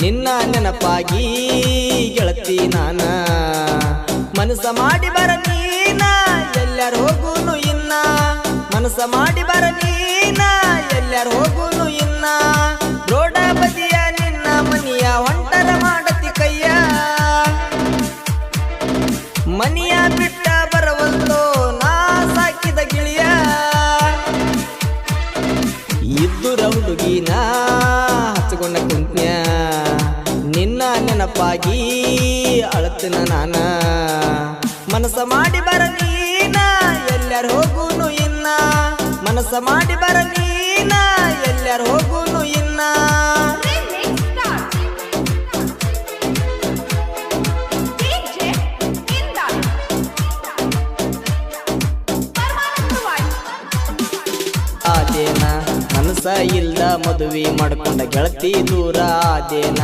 ನಿನ್ನ ನೆನಪಾಗಿ ಗೆಳತಿ ನಾನ ಮನಸ ಮಾಡಿ ಬರ ನೀನ ಎಲ್ಲಾರ ಹೋಗುನು ಇನ್ನ ಮನಸ ಮಾಡಿ ಬರ ನೀನ ಎಲ್ಲಾರ ಹೋಗುನು ಇನ್ನ ರೋಡ ಬದಿಯ ನಿನ್ನ ಮನಿಯ ಹೊಂಟರ ಮಾಡತಿ ಕೈಯ ಮನಿಯ ಬಿಟ್ಟ ಬರವಲ್ತೋ ನಾ ಸಾಕಿದ ಗಿಳಿಯ ಇದ್ದುರ ಹುಡುಗಿನ ಹಚ್ಕೊಂಡ ಕುಂತ್ನ್ಯ ನಿನ್ನ ನೆನಪಾಗಿ ಅಳತಿನ ನಾನ ಮನಸ ಮಾಡಿ ಬರ ನೀನ ಎಲ್ಲಾರ ಹೋಗುನು ಇನ್ನ ಮನಸ ಮಾಡಿ ಬರ ನೀನ ಎಲ್ಲಾರ ಹೋಗುನು ಇನ್ನ ಆದೇನ ಮನಸ ಇಲ್ಲ ಮದುವೆ ಮಾಡ್ಕೊಂಡ ಗೆಳತಿ ದೂರ ಆದೇನ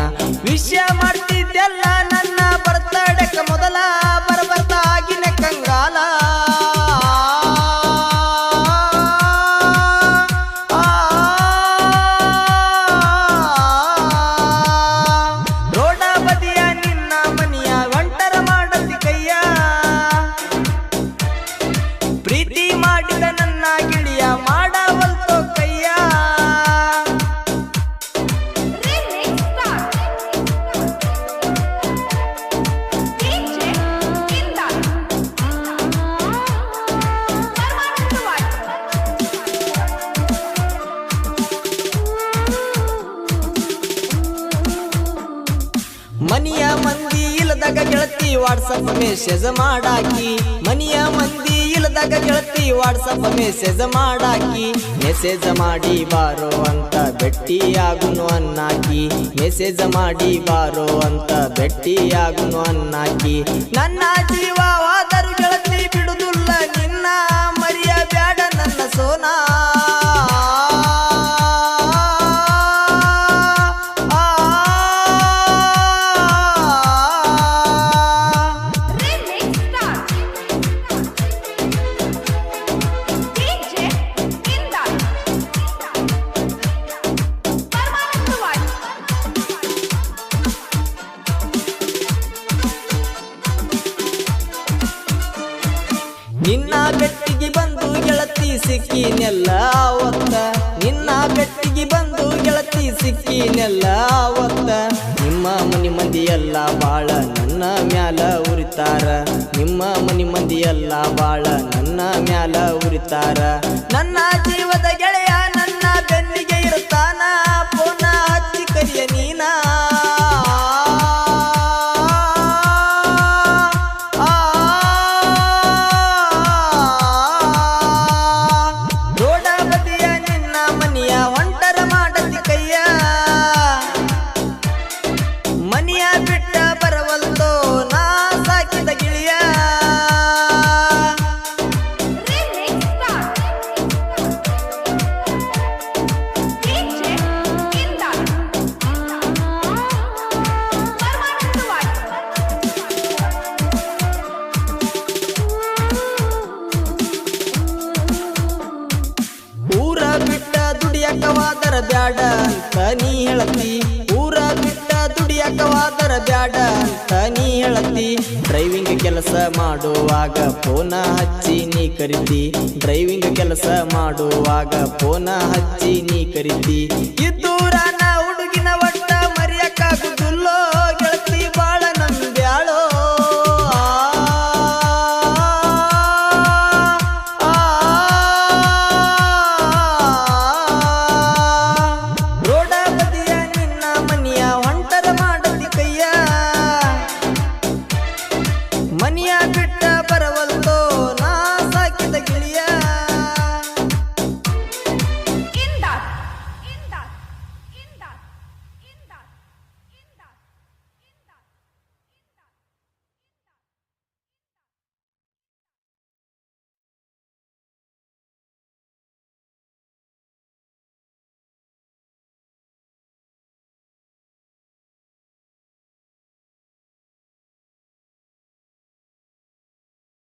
ವಿಷಯ ಮಾಡ್ತಿದ್ದೆಲ್ಲ ನನ್ನ ಬರ್ತಡಕ ಮೊದಲ ಬರ್ತಾಗಿನ ಕಂಗಾಲ ರೋಡ ಬದಿಯ ನಿನ್ನ ಮನಿಯ ಒಂಟರ ಮಾಡತಿ ಕೈಯ ಪ್ರೀತಿ ಮಾಡಿದ ನನ್ನ ಗಿಳಿಯ ಮಾಡವಲ್ತೋ ಕೈಯ ಮನಿಯ ಮಂದಿ ಇಲ್ಲದಾಗ ಗೆಳತಿ ವಾಟ್ಸಪ್ ಮೆಸೇಜ್ ಮಾಡಾಕಿ ಮನಿಯ ಮಂದಿ ಇಲ್ಲದಾಗ ಗೆಳತಿ ವಾಟ್ಸಪ್ ಮೆಸೇಜ್ ಮಾಡಾಕಿ ಮೆಸೇಜ್ ಮಾಡಿ ಬಾರೋ ಅಂತ ಭೆಟ್ಟಿಯಾಗುನು ಅನ್ನಾಕಿ ಮೆಸೇಜ್ ಮಾಡಿ ಬಾರೋ ಅಂತ ಭೆಟ್ಟಿಯಾಗುನು ಅನ್ನಾಕಿ ನನ್ನ ಜೀವವಾದರೂ ಗೆಳತಿ ಬಿಡುದಿಲ್ಲ ನಿನ್ನ ಮರಿಯ ಬ್ಯಾಡ ನನ್ನ ಸೋನಾ ನಿನ್ನ ಬೆಟ್ಟಿಗೆ ಬಂದು ಗೆಳತಿ ಸಿಕ್ಕಿನೆಲ್ಲ ಅವತ್ತ ನಿನ್ನ ಬೆಟ್ಟಿಗೆ ಬಂದು ಗೆಳತಿ ಸಿಕ್ಕಿನೆಲ್ಲ ಅವತ್ತ ನಿಮ್ಮ ಮನಿ ಮಂದಿ ಎಲ್ಲ ಬಾಳ ನನ್ನ ಮ್ಯಾಲ ಉರಿತಾರ ನಿಮ್ಮ ಮನಿ ಮಂದಿ ಎಲ್ಲ ಬಾಳ ನನ್ನ ಮ್ಯಾಲ ಉರಿತಾರ ನನ್ನ ಜೀವದ ಗೆಳೆಯ ನನ್ನ ಬೆನ್ನಿಗೆ ಇರ್ತಾನ ಪೋನ ಹಚ್ಚಿ ಕರಿಯ ನೀನಾ ಮನಿಯ ಬಿಟ್ಟ ಬರವಲ್ತೋ ನಾ ಸಾಕಿದ ಗಿಳಿಯ ಊರ ಬಿಟ್ಟ ದುಡಿಯಕವಾದರ ಬ್ಯಾಡ ಅಂತ ನೀ ಹೇಳತಿ ಊರ ಬಿಟ್ಟ ದುಡಿಯಕವಾದರ ಬ್ಯಾಡ ಅಂತ ನೀ ಹೇಳತಿ ಡ್ರೈವಿಂಗ್ ಕೆಲಸ ಮಾಡುವಾಗ ಫೋನ ಹಚ್ಚಿ ನೀ ಕರಿತಿ ಡ್ರೈವಿಂಗ್ ಕೆಲಸ ಮಾಡುವಾಗ ಫೋನ ಹಚ್ಚಿ ನೀ ಕರಿತಿ